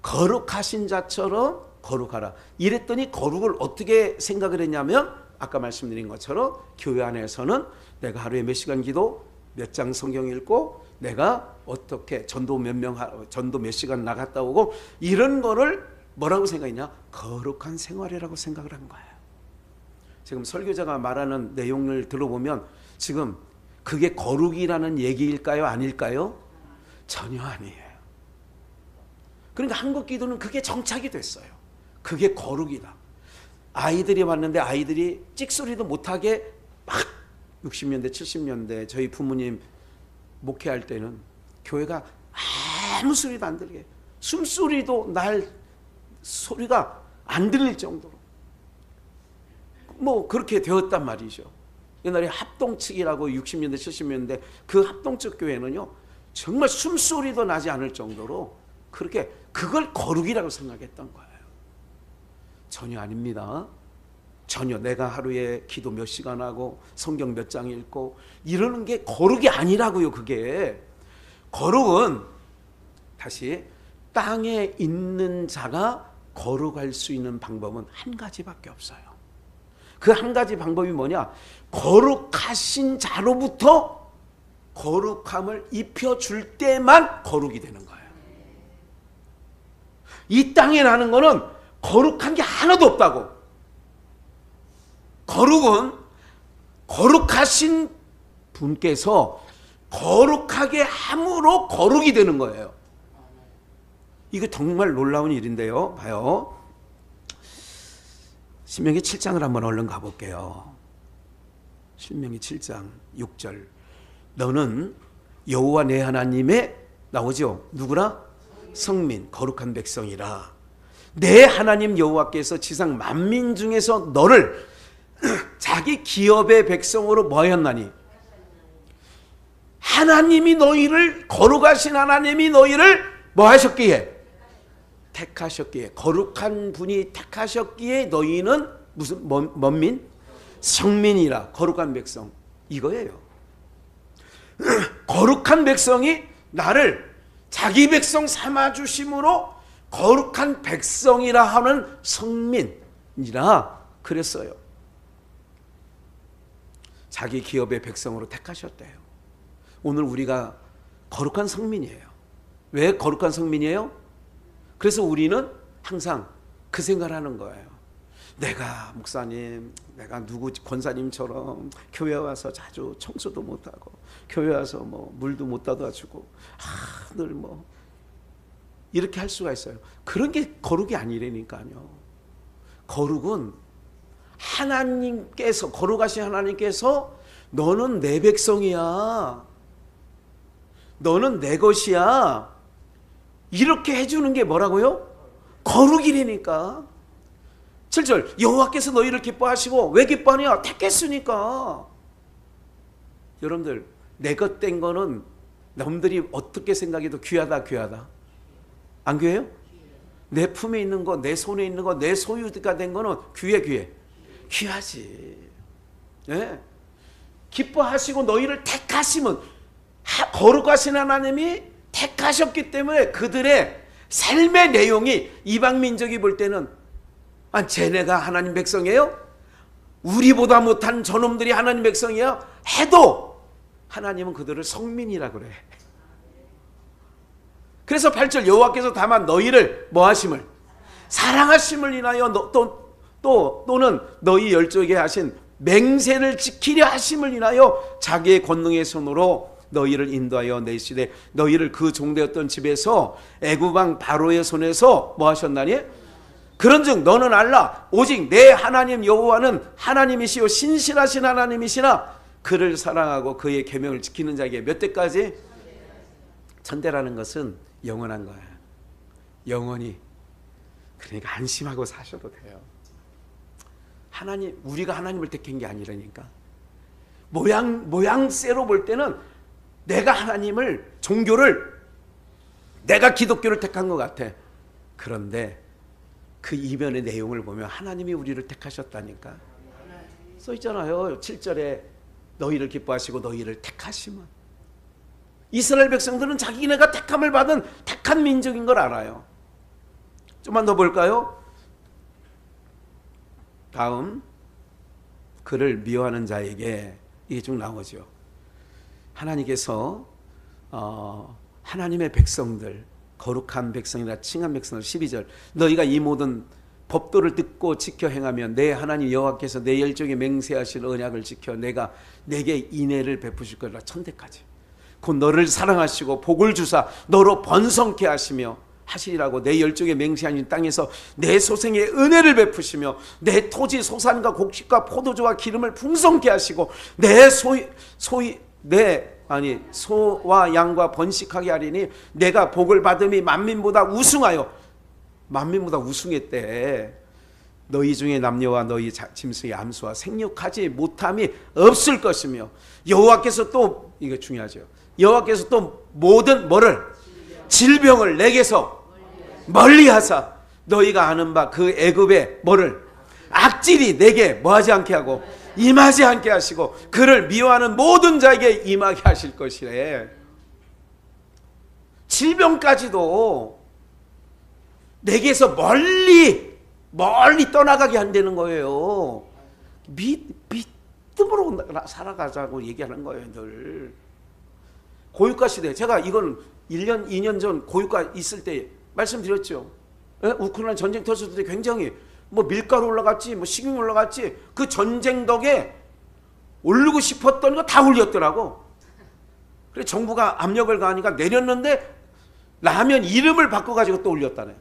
거룩하신 자처럼 거룩하라. 이랬더니 거룩을 어떻게 생각을 했냐면, 아까 말씀드린 것처럼 교회 안에서는 내가 하루에 몇 시간 기도, 몇 장 성경 읽고, 내가 어떻게 전도 몇 시간 나갔다 오고, 이런 거를 뭐라고 생각했냐? 거룩한 생활이라고 생각을 한 거예요. 지금 설교자가 말하는 내용을 들어보면 지금 그게 거룩이라는 얘기일까요? 아닐까요? 전혀 아니에요. 그러니까 한국 기도는 그게 정착이 됐어요. 그게 거룩이다. 아이들이 왔는데 아이들이 찍소리도 못하게 막 60년대 70년대 저희 부모님 목회할 때는 교회가 아무 소리도 안 들게, 숨소리도 날 소리가 안 들릴 정도로 뭐 그렇게 되었단 말이죠. 옛날에 합동측이라고 60년대 70년대 그 합동측 교회는요 정말 숨소리도 나지 않을 정도로 그렇게 그걸 거룩이라고 생각했던 거예요. 전혀 아닙니다. 전혀. 내가 하루에 기도 몇 시간 하고 성경 몇 장 읽고 이러는 게 거룩이 아니라고요. 그게 거룩은 다시 땅에 있는 자가 거룩할 수 있는 방법은 한 가지밖에 없어요. 그 한 가지 방법이 뭐냐? 거룩하신 자로부터 거룩함을 입혀줄 때만 거룩이 되는 거예요. 이 땅에 나는 거는 거룩한 게 하나도 없다고. 거룩은 거룩하신 분께서 거룩하게 함으로 거룩이 되는 거예요. 이거 정말 놀라운 일인데요. 봐요. 신명기 7장을 한번 얼른 가볼게요. 신명기 7장 6절. 너는 여호와 내 하나님의 나오죠. 누구라? 성민, 거룩한 백성이라. 내 하나님 여호와께서 지상 만민 중에서 너를 자기 기업의 백성으로 뭐 하였나니? 하나님이 너희를, 거룩하신 하나님이 너희를 뭐 하셨기에? 택하셨기에. 거룩한 분이 택하셨기에 너희는 무슨 뭔 민? 성민이라. 거룩한 백성. 이거예요. 거룩한 백성이 나를 자기 백성 삼아주심으로 거룩한 백성이라 하는 성민이라 그랬어요. 자기 기업의 백성으로 택하셨대요. 오늘 우리가 거룩한 성민이에요. 왜 거룩한 성민이에요? 그래서 우리는 항상 그 생각을 하는 거예요. 내가 목사님, 내가 누구 권사님처럼 교회 와서 자주 청소도 못하고 교회 와서 뭐 물도 못 따다 주고 늘 뭐 이렇게 할 수가 있어요. 그런 게 거룩이 아니라니까요. 거룩은 하나님께서, 거룩하신 하나님께서 너는 내 백성이야, 너는 내 것이야, 이렇게 해주는 게 뭐라고요? 거룩이라니까. 7절 여호와께서 너희를 기뻐하시고, 왜 기뻐하냐? 택했으니까. 여러분들, 내 것 된 거는 남들이 어떻게 생각해도 귀하다, 귀하다. 안 귀해요? 내 품에 있는 거, 내 손에 있는 거, 내 소유가 된 거는 귀해, 귀해. 귀하지. 네? 기뻐하시고 너희를 택하시면, 거룩하신 하나님이 택하셨기 때문에 그들의 삶의 내용이 이방 민족이 볼 때는 쟤네가 하나님 백성이에요? 우리보다 못한 저놈들이 하나님 백성이에요? 해도 하나님은 그들을 성민이라 그래. 그래서 8절 여호와께서 다만 너희를 뭐 하심을? 사랑하심을 인하여 또는 너희 열조에게 하신 맹세를 지키려 하심을 인하여 자기의 권능의 손으로 너희를 인도하여 내시되 너희를 그 종되었던 집에서 애굽 왕 바로의 손에서 뭐 하셨나니? 그런즉 너는 알라 오직 내 하나님 여호와는 하나님이시요 신실하신 하나님이시라. 그를 사랑하고 그의 계명을 지키는 자에게 몇 대까지? 천대라는 것은 영원한 거야. 영원히. 그러니까 안심하고 사셔도 돼요. 하나님, 우리가 하나님을 택한 게 아니라니까. 모양새로 볼 때는 내가 하나님을, 종교를, 내가 기독교를 택한 것 같아. 그런데 그 이면의 내용을 보면 하나님이 우리를 택하셨다니까. 써 있잖아요. 7절에 너희를 기뻐하시고 너희를 택하시면. 이스라엘 백성들은 자기네가 택함을 받은 택한 민족인 걸 알아요. 좀만 더 볼까요? 다음, 그를 미워하는 자에게 이게 쭉 나오죠. 하나님께서 하나님의 백성들, 거룩한 백성이라 칭한 백성들, 12절 너희가 이 모든 법도를 듣고 지켜 행하면 내 하나님 여호와께서 내 열정에 맹세하실 언약을 지켜 내가 내게 인애를 베푸실 거라. 천대까지 곧 너를 사랑하시고 복을 주사 너로 번성케 하시며 하시리라고. 내 열정에 맹세하신 땅에서 내 소생의 은혜를 베푸시며 내 토지 소산과 곡식과 포도주와 기름을 풍성케 하시고 내 소와 양과 번식하게 하리니 내가 복을 받음이 만민보다 우승하여. 만민보다 우승했대. 너희 중에 남녀와 너희 짐승의 암수와 생육하지 못함이 없을 것이며 여호와께서 또, 이거 중요하죠, 여호와께서 또 모든 뭐를? 질병을 내게서 멀리하사 너희가 아는 바 그 애굽의 뭐를? 악질이 내게 뭐하지 않게 하고 임하지 않게 하시고 그를 미워하는 모든 자에게 임하게 하실 것이래. 질병까지도 내게서 멀리 떠나가게 한다는 거예요. 믿음으로 살아가자고 얘기하는 거예요. 늘 고유가 시대, 제가 이건 1년 2년 전 고유가 있을 때 말씀드렸죠. 우크라이나 전쟁 터졌을 때 굉장히 뭐 밀가루 올라갔지, 뭐 식용 올라갔지. 그 전쟁 덕에 오르고 싶었던 거 다 올렸더라고. 그래 정부가 압력을 가하니까 내렸는데 라면 이름을 바꿔가지고 또 올렸다네.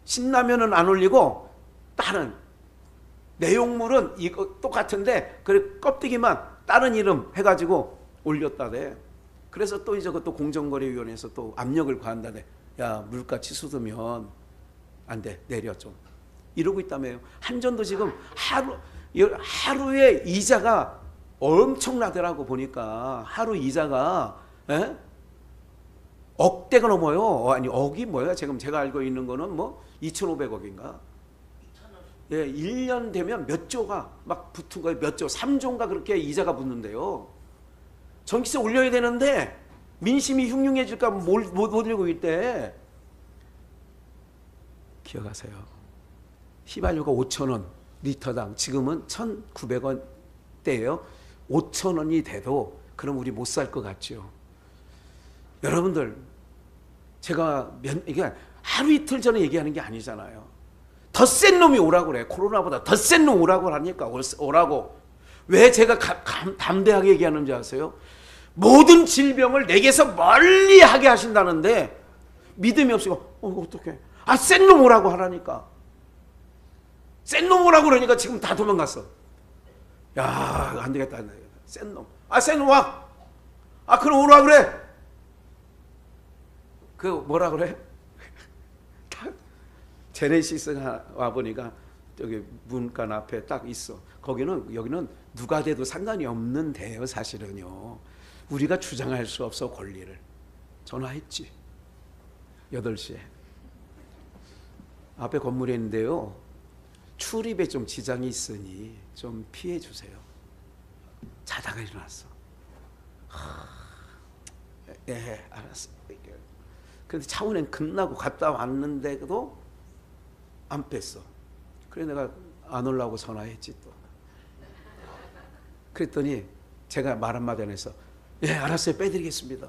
신라면은 안 올리고 다른 내용물은 이거 똑같은데 그래 껍데기만 다른 이름 해가지고 올렸다네. 그래서 또 이제 그것도 공정거래위원회에서 또 압력을 가한다네. 야 물가 치솟으면 안 돼, 내려 좀. 이러고 있다며요. 한전도 지금 하루에 이자가 엄청나더라고. 보니까 하루 이자가 억대가 넘어요. 아니 억이 뭐야? 지금 제가 알고 있는 거는 뭐 2,500억인가? 예, 1년 되면 몇 조가 막 붙은 거예요. 몇 조, 3조인가 그렇게 이자가 붙는데요. 전기세 올려야 되는데 민심이 흉흉해질까 못 올리고 있대. 기억하세요. 휘발유가 5,000원 리터당, 지금은 1,900원대예요. 5,000원이 돼도 그럼 우리 못 살 것 같죠. 여러분들, 제가 이게 하루 이틀 전에 얘기하는 게 아니잖아요. 더 센 놈이 오라고 그래. 코로나보다 더 센 놈 오라고 하니까 오라고. 왜 제가 담대하게 얘기하는지 아세요? 모든 질병을 내게서 멀리 하게 하신다는데 믿음이 없이고 어떡해. 아, 센 놈 오라고 하라니까. 센 놈 오라고 그러니까 지금 다 도망갔어. 야, 안 되겠다. 센 놈. 아, 센 놈 와. 아, 그럼 오라 그래. 그 뭐라 그래? 제네시스가 와보니까 저기 문간 앞에 딱 있어. 여기는 누가 돼도 상관이 없는 데요, 사실은요. 우리가 주장할 수 없어, 권리를. 전화했지. 8시에. 앞에 건물에 있는데요. 출입에 좀 지장이 있으니 좀 피해 주세요. 자다가 일어났어. 네, 알았어. 근데 차원엔 끝나고 갔다 왔는데도 안 뺐어. 그래 내가 안 오려고 전화했지 또. 그랬더니 제가 말 한마디 안 해서 예, 알았어요. 빼드리겠습니다.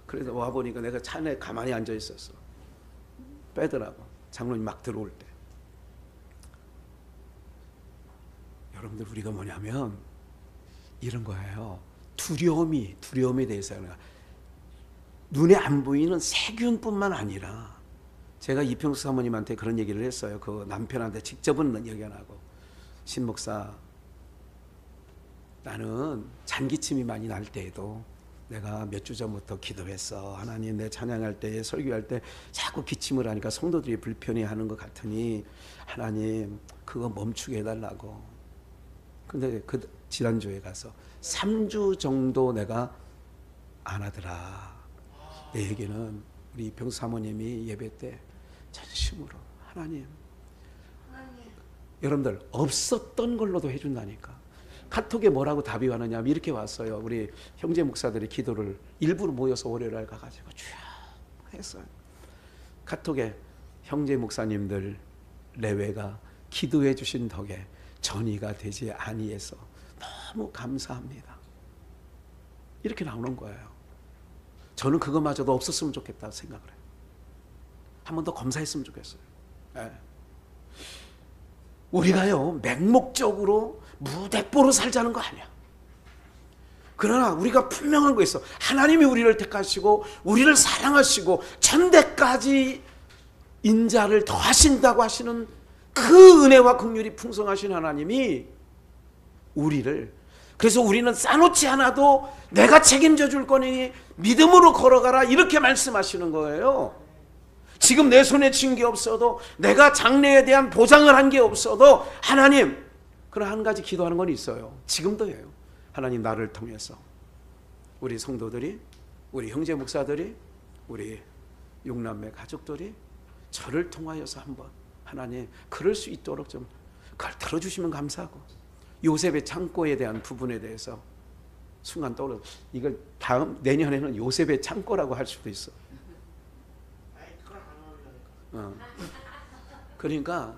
그래서 와보니까 내가 차 안에 가만히 앉아 있었어. 빼더라고. 장로님 막 들어올 때. 여러분들, 우리가 뭐냐면 이런 거예요. 두려움에 대해서 눈에 안 보이는 세균뿐만 아니라, 제가 이평수 사모님한테 그런 얘기를 했어요. 그 남편한테 직접은 얘기 안 하고, 신목사, 나는 잔기침이 많이 날 때에도 내가 몇 주 전부터 기도했어. 하나님, 내 찬양할 때, 설교할 때 자꾸 기침을 하니까 성도들이 불편해하는 것 같으니 하나님 그거 멈추게 해달라고. 근데 그 지난주에 가서 3주 정도 내가 안 하더라. 내 얘기는 우리 병수 사모님이 예배 때 전심으로 하나님. 여러분들, 없었던 걸로도 해준다니까. 카톡에 뭐라고 답이 왔느냐, 이렇게 왔어요. 우리 형제 목사들이 기도를 일부러 모여서 월요일날 가가지고 쭉 했어요. 카톡에 형제 목사님들 내외가 기도해 주신 덕에 전이가 되지 아니해서 너무 감사합니다. 이렇게 나오는 거예요. 저는 그거마저도 없었으면 좋겠다 생각을 해요. 한 번 더 검사했으면 좋겠어요. 네. 우리가요, 맹목적으로 무대뽀로 살자는 거 아니야. 그러나 우리가 분명한 거 있어. 하나님이 우리를 택하시고 우리를 사랑하시고 천대까지 인자를 더하신다고 하시는 그 은혜와 긍휼이 풍성하신 하나님이 우리를, 그래서 우리는 싸놓지 않아도 내가 책임져 줄 거니 믿음으로 걸어가라, 이렇게 말씀하시는 거예요. 지금 내 손에 쥔 게 없어도, 내가 장래에 대한 보장을 한 게 없어도 하나님, 그런 한 가지 기도하는 건 있어요. 지금도 해요. 하나님, 나를 통해서 우리 성도들이, 우리 형제 목사들이, 우리 육남매 가족들이 저를 통하여서 한번 하나님 그럴 수 있도록 좀 그걸 들어주시면 감사하고, 요셉의 창고에 대한 부분에 대해서 순간 떠올려. 이걸 내년에는 요셉의 창고라고 할 수도 있어. 그러니까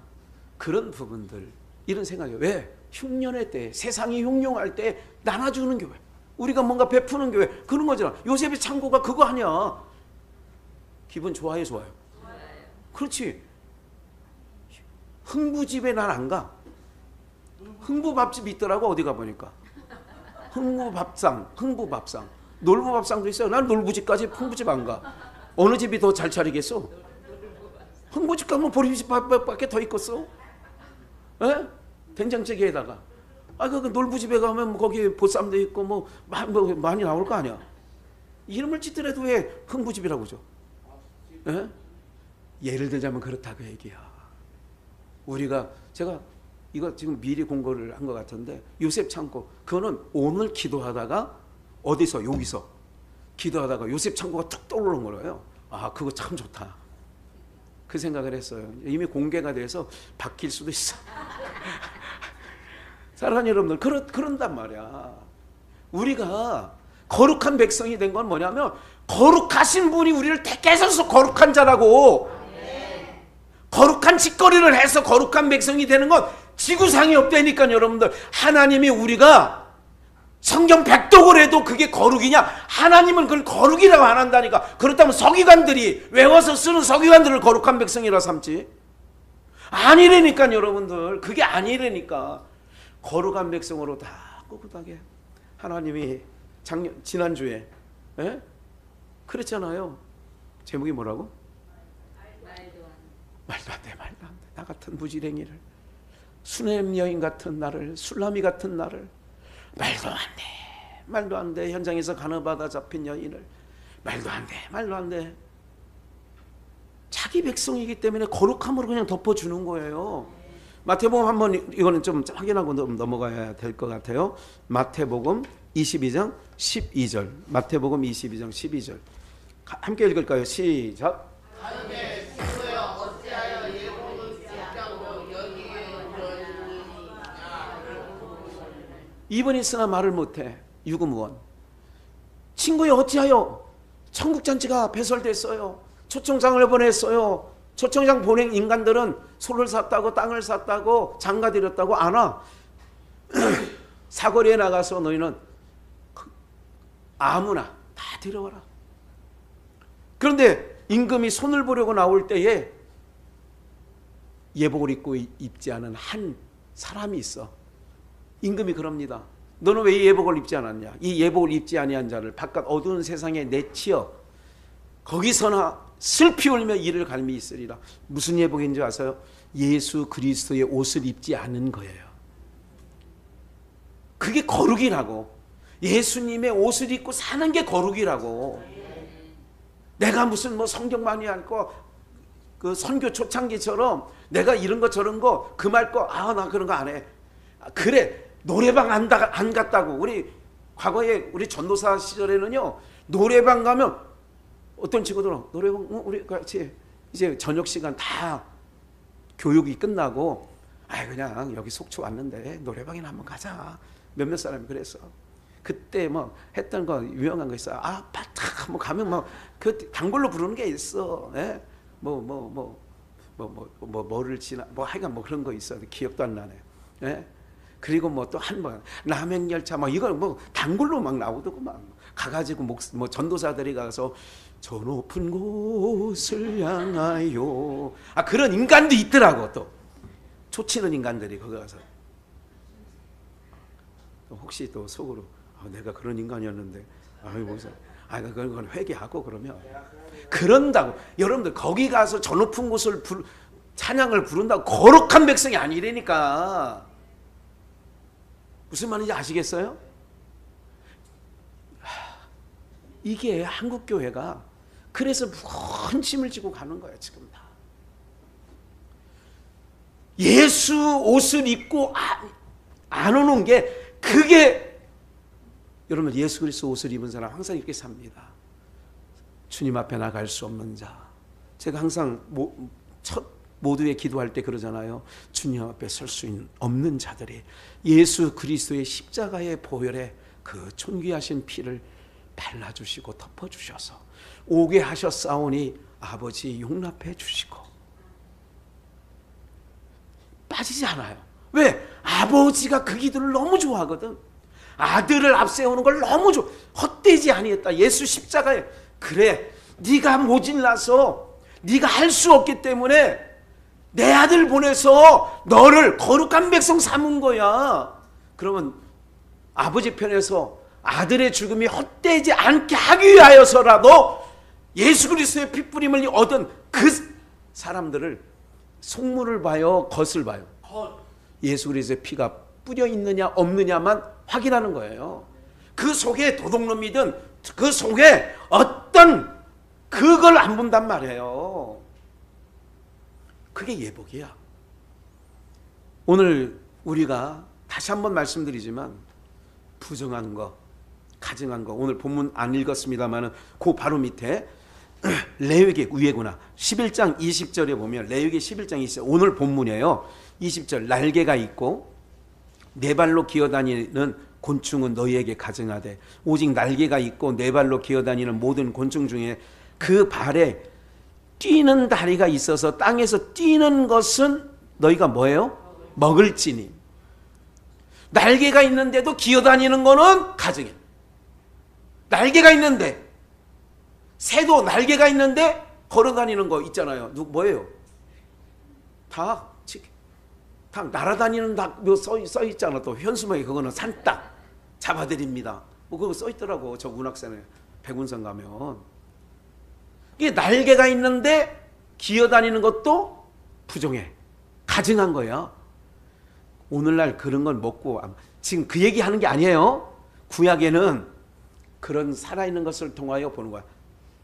그런 부분들, 이런 생각이, 왜 흉년의 때, 세상이 흉흉할 때 나눠주는 교회, 우리가 뭔가 베푸는 교회, 그런 거잖아. 요셉의 창고가 그거 아니야. 기분 좋아요, 좋아요? 그렇지. 흥부집에 난 안 가. 흥부밥집 있더라고. 어디 가보니까 흥부밥상 놀부밥상도 있어요. 난 놀부집까지 흥부집 안 가. 어느 집이 더 잘 차리겠어? 흥부집 가면 보리집밖에 더 있겠어? 에? 된장찌개에다가 그 놀부집에 가면 거기 보쌈도 있고 뭐 많이 나올 거 아니야. 이름을 짓더라도 왜 흥부집이라고 그러죠? 에? 예를 들자면 그렇다 그 얘기야. 제가 이거 지금 미리 공고를 한 것 같은데 요셉 창고 그거는 오늘 기도하다가 여기서 기도하다가 요셉 창고가 툭 떠오르는 거예요. 그거 참 좋다. 그 생각을 했어요. 이미 공개가 돼서 바뀔 수도 있어. 사랑하는 여러분들 그런단 말이야. 우리가 거룩한 백성이 된 건 뭐냐면 거룩하신 분이 우리를 택하셔서 거룩한 자라고. 거룩한 짓거리를 해서 거룩한 백성이 되는 건 지구상에 없다니까. 여러분들 하나님이 우리가 성경 백독을 해도 그게 거룩이냐? 하나님은 그걸 거룩이라고 안 한다니까. 그렇다면 서기관들이 외워서 쓰는 서기관들을 거룩한 백성이라 삼지 아니라니까. 여러분들 그게 아니라니까. 거룩한 백성으로 다 꿋꿋하게 하나님이 지난주에 그랬잖아요. 제목이 뭐라고? 말도 안 돼. 나 같은 무지랭이를, 수냄 여인 같은 나를, 술라미 같은 나를, 말도 안 돼. 현장에서 간호받아 잡힌 여인을, 말도 안 돼. 자기 백성이기 때문에 거룩함으로 그냥 덮어주는 거예요. 마태복음 한번 이거는 좀 확인하고 넘어가야 될 것 같아요. 마태복음 22장 12절. 마태복음 22장 12절. 함께 읽을까요? 시작. 입은 있으나 말을 못해. 유구무원. 친구여 어찌하여 천국잔치가 배설됐어요. 초청장을 보냈어요. 초청장 보낸 인간들은 소를 샀다고 땅을 샀다고 장가들였다고 안 와. 사거리에 나가서 너희는 아무나 다 데려와라. 그런데 임금이 손을 보려고 나올 때에 예복을 입지 않은 한 사람이 있어. 임금이 그럽니다. 너는 왜 예복을 입지 않았냐? 이 예복을 입지 아니한 자를 바깥 어두운 세상에 내치어 거기서나 슬피 울며 이를 갈미 있으리라. 무슨 예복인지 아세요? 예수 그리스도의 옷을 입지 않은 거예요. 그게 거룩이라고. 예수님의 옷을 입고 사는 게 거룩이라고. 내가 무슨 성경 많이 읽고 그 선교 초창기처럼 내가 이런 거 저런 거 그 말 거 나 그런 거 안 해. 그래 노래방 안 갔다고. 우리 과거에 우리 전도사 시절에는요 노래방 가면 어떤 친구들은 노래방 우리 같이 이제 저녁 시간 다 교육이 끝나고 그냥 여기 속초 왔는데 노래방이나 한번 가자. 몇몇 사람이 그랬어. 그때 했던 거 유명한 거 있어. 바탁 한번 가면 그 단골로 부르는 게 있어. 뭐를 지나 하여간 그런 거 있어. 기억도 안 나네. 그리고 또 한 번 라면 열차 이걸 단골로 나오더고 가가지고 전도사들이 가서 저 높은 곳을 향하여 그런 인간도 있더라고. 또 초치는 인간들이 거기 가서 혹시 또 속으로 내가 그런 인간이었는데 그건 회개하고 그러면 그런다고. 여러분들 거기 가서 저 높은 곳을 찬양을 부른다고 거룩한 백성이 아니라니까. 무슨 말인지 아시겠어요? 이게 한국교회가 그래서 무거운 짐을 지고 가는 거예요. 지금 다 예수 옷을 입고 안 오는 게 그게 여러분 예수 그리스도 옷을 입은 사람 항상 이렇게 삽니다. 주님 앞에 나갈 수 없는 자. 제가 항상 모두의 기도할 때 그러잖아요. 주님 앞에 설 수 없는 자들이 예수 그리스도의 십자가의 보혈에 그 존귀하신 피를 발라주시고 덮어주셔서 오게 하셨사오니 아버지 용납해 주시고. 빠지지 않아요. 왜? 아버지가 그 기도를 너무 좋아하거든. 아들을 앞세우는 걸 너무 헛되지 아니했다. 예수 십자가에 그래 네가 모질라서 네가 할 수 없기 때문에 내 아들 보내서 너를 거룩한 백성 삼은 거야. 그러면 아버지 편에서 아들의 죽음이 헛되지 않게 하기 위하여서라도 예수 그리스도의 핏부림을 얻은 그 사람들을 속물을 봐요, 겉을 봐요. 예수 그리스도의 피가 뿌려 있느냐 없느냐만 확인하는 거예요. 그 속에 도둑놈이든 그 속에 어떤 그걸 안 본단 말이에요. 그게 예복이야. 오늘 우리가 다시 한번 말씀드리지만 부정한 거, 가증한 거, 오늘 본문 안 읽었습니다만 그 바로 밑에 레위기 위에구나. 11장 20절에 보면 레위기 11장 20절 오늘 본문이에요. 20절 날개가 있고 네 발로 기어다니는 곤충은 너희에게 가증하되 오직 날개가 있고 네 발로 기어다니는 모든 곤충 중에 그 발에 뛰는 다리가 있어서 땅에서 뛰는 것은 너희가 뭐예요? 먹을지니. 날개가 있는데도 기어다니는 거는 가증해. 날개가 있는데 새도 날개가 있는데 걸어다니는 거 있잖아요. 뭐예요? 닭, 날아다니는 닭 써 있잖아. 또 현수막에 그거는 산닭 잡아드립니다. 뭐 그거 써 있더라고. 저 운악산에 백운산 가면. 이게 날개가 있는데 기어다니는 것도 부정해. 가증한 거야. 오늘날 그런 건 먹고 지금 그 얘기하는 게 아니에요. 구약에는 그런 살아있는 것을 통하여 보는 거야.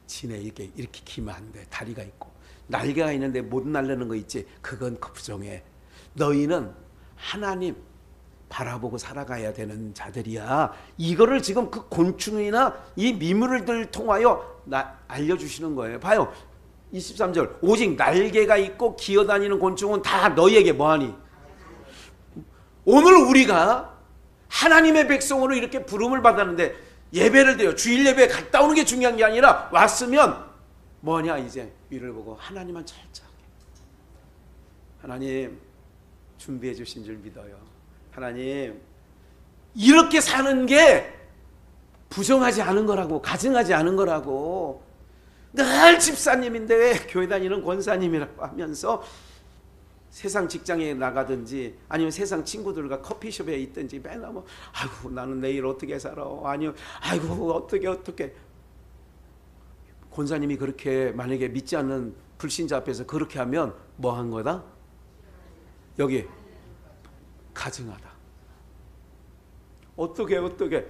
지네 이렇게 기면 안 돼. 다리가 있고 날개가 있는데 못 날르는 거 있지. 그건 부정해. 너희는 하나님 바라보고 살아가야 되는 자들이야. 이거를 지금 그 곤충이나 이 미물을 통하여 알려주시는 거예요. 봐요. 23절 오직 날개가 있고 기어다니는 곤충은 다 너희에게 뭐하니? 오늘 우리가 하나님의 백성으로 이렇게 부름을 받았는데 예배를 드려 주일 예배에 갔다 오는 게 중요한 게 아니라 왔으면 뭐냐 이제 위를 보고 하나님만 철저하게 하나님 준비해 주신 줄 믿어요. 하나님 이렇게 사는 게 부정하지 않은 거라고 가증하지 않은 거라고. 늘 집사님인데 왜 교회 다니는 권사님이라고 하면서 세상 직장에 나가든지 아니면 세상 친구들과 커피숍에 있든지 맨날 뭐 아이고 나는 내일 어떻게 살아 아니요 아이고 어떻게 권사님이 그렇게 만약에 믿지 않는 불신자 앞에서 그렇게 하면 뭐 한 거다? 여기 가증하다. 어떻게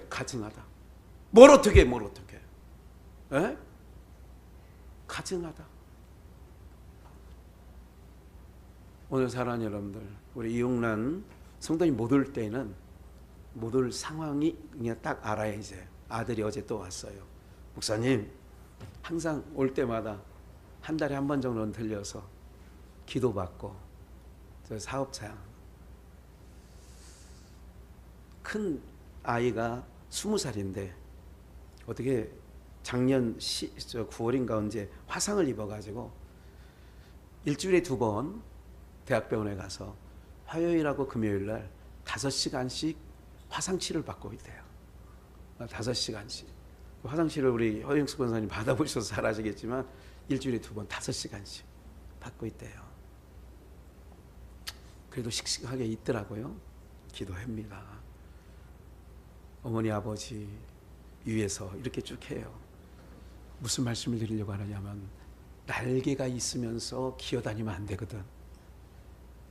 가증하다. 뭘 어떻게 에? 가증하다. 오늘 사랑하는 여러분들, 우리 이용란 성도님 못 올 때는 못 올 상황이 그냥 딱 알아야 이제 아들이 어제 또 왔어요. 목사님 항상 올 때마다 한 달에 한 번 정도는 들려서 기도받고 저 사업자야. 큰 아이가 20살인데 어떻게 작년 9월인가 언제 화상을 입어가지고 일주일에 2번 대학병원에 가서 화요일하고 금요일날 5시간씩 화상치료를 받고 있대요. 5시간씩. 화상치료를 우리 허영수 권사님 받아보셔서 잘 아시겠지만 일주일에 2번 5시간씩 받고 있대요. 그래도 씩씩하게 있더라고요. 기도합니다. 어머니 아버지 위에서 이렇게 쭉 해요. 무슨 말씀을 드리려고 하느냐면 날개가 있으면서 기어다니면 안 되거든.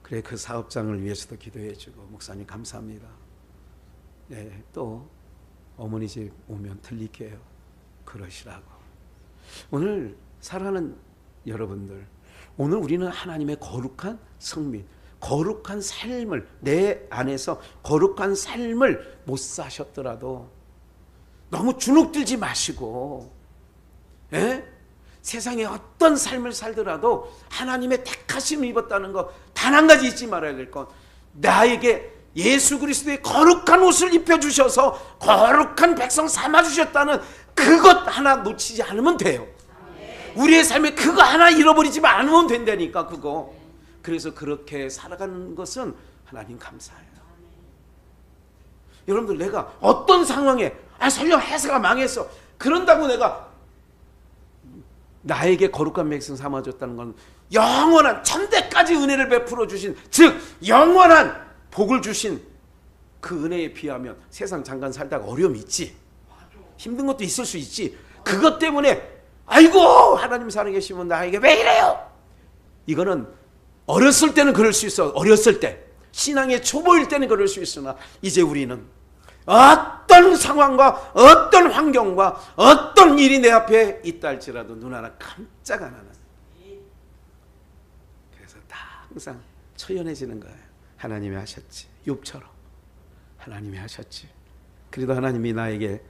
그래 그 사업장을 위해서도 기도해주고 목사님 감사합니다. 네, 또 어머니 집 오면 들릴게요. 그러시라고. 오늘 사랑하는 여러분들, 오늘 우리는 하나님의 거룩한 성민, 거룩한 삶을 내 안에서 거룩한 삶을 못 사셨더라도 너무 주눅들지 마시고 세상에 어떤 삶을 살더라도 하나님의 택하심을 입었다는 거 단 한 가지 잊지 말아야 될 건 나에게 예수 그리스도의 거룩한 옷을 입혀주셔서 거룩한 백성 삼아주셨다는 그것 하나 놓치지 않으면 돼요. 우리의 삶에 그거 하나 잃어버리지 않으면 된다니까 그거. 그래서 그렇게 살아가는 것은 하나님 감사해요. 여러분들 내가 어떤 상황에 설령 회사가 망했어 그런다고 내가 나에게 거룩한 백성 삼아줬다는 건 영원한 천대까지 은혜를 베풀어 주신, 즉 영원한 복을 주신 그 은혜에 비하면 세상 잠깐 살다가 어려움이 있지, 힘든 것도 있을 수 있지. 그것 때문에 아이고 하나님 살아계시면 나에게 왜 이래요? 이거는 어렸을 때는 그럴 수 있어. 어렸을 때 신앙의 초보일 때는 그럴 수 있으나 이제 우리는 어떤 상황과 어떤 환경과 어떤 일이 내 앞에 있다 할지라도 눈 하나 깜짝 안 하는, 그래서 다 항상 처연해지는 거예요. 하나님이 하셨지. 욥처럼 하나님이 하셨지. 그래도 하나님이 나에게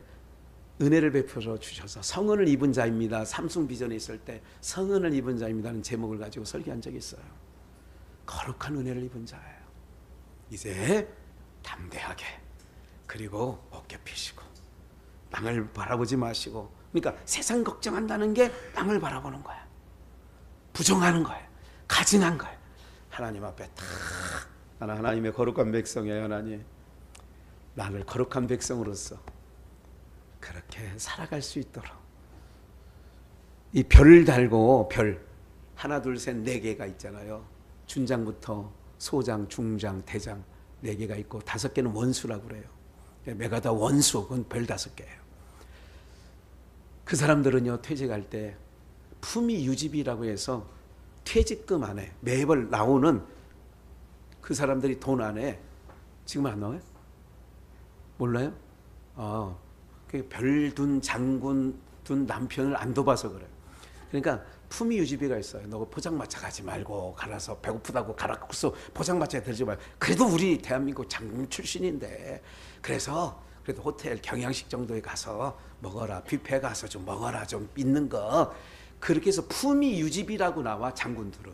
은혜를 베풀어 주셔서 성은을 입은 자입니다. 삼순 비전에 있을 때 성은을 입은 자입니다는 제목을 가지고 설교한 적이 있어요. 거룩한 은혜를 입은 자예요. 이제 담대하게, 그리고 어깨 펴시고 남을 바라보지 마시고, 그러니까 세상 걱정한다는 게 남을 바라보는 거야. 부정하는 거야. 가증한 거야. 하나님 앞에 탁, 나는 하나님의 거룩한 백성이에요. 하나님, 나를 거룩한 백성으로서 그렇게 살아갈 수 있도록, 이 별을 달고, 별 하나 둘 셋 네 개가 있잖아요. 준장부터 소장, 중장, 대장 네 개가 있고 5개는 원수라고 그래요. 메가다 원수, 그건 별 5개예요. 그 사람들은요, 퇴직할 때 품위 유지비라고 해서 퇴직금 안에 매월 나오는 그 사람들이 돈 안에 지금 안 나와요? 몰라요? 별 둔 장군 둔 남편을 안 둬봐서 그래요. 그러니까 품위 유지비가 있어요. 너 포장마차 가지 말고, 갈아서 배고프다고 갈아서 포장마차에 들지 말고. 그래도 우리 대한민국 장군 출신인데, 그래서 그래도 호텔 경양식 정도에 가서 먹어라, 뷔페 가서 좀 먹어라, 좀 있는 거. 그렇게 해서 품위 유지비라고 나와. 장군들은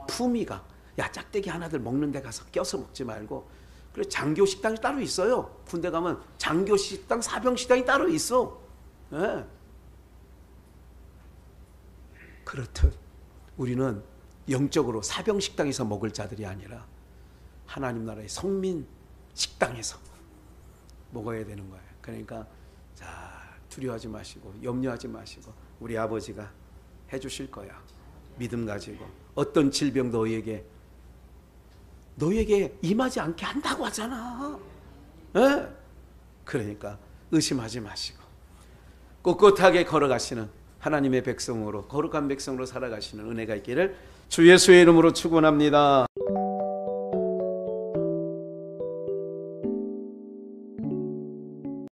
품위가, 야 짝대기 하나들 먹는 데 가서 껴서 먹지 말고. 그래서 장교 식당이 따로 있어요. 군대 가면 장교 식당, 사병 식당이 따로 있어. 네. 그렇듯 우리는 영적으로 사병 식당에서 먹을 자들이 아니라 하나님 나라의 성민 식당에서 먹어야 되는 거예요. 그러니까 자, 두려워하지 마시고 염려하지 마시고 우리 아버지가 해주실 거야. 믿음 가지고. 어떤 질병 너에게 임하지 않게 한다고 하잖아. 네? 그러니까 의심하지 마시고 꿋꿋하게 걸어가시는 하나님의 백성으로, 거룩한 백성으로 살아가시는 은혜가 있기를 주 예수의 이름으로 축원합니다.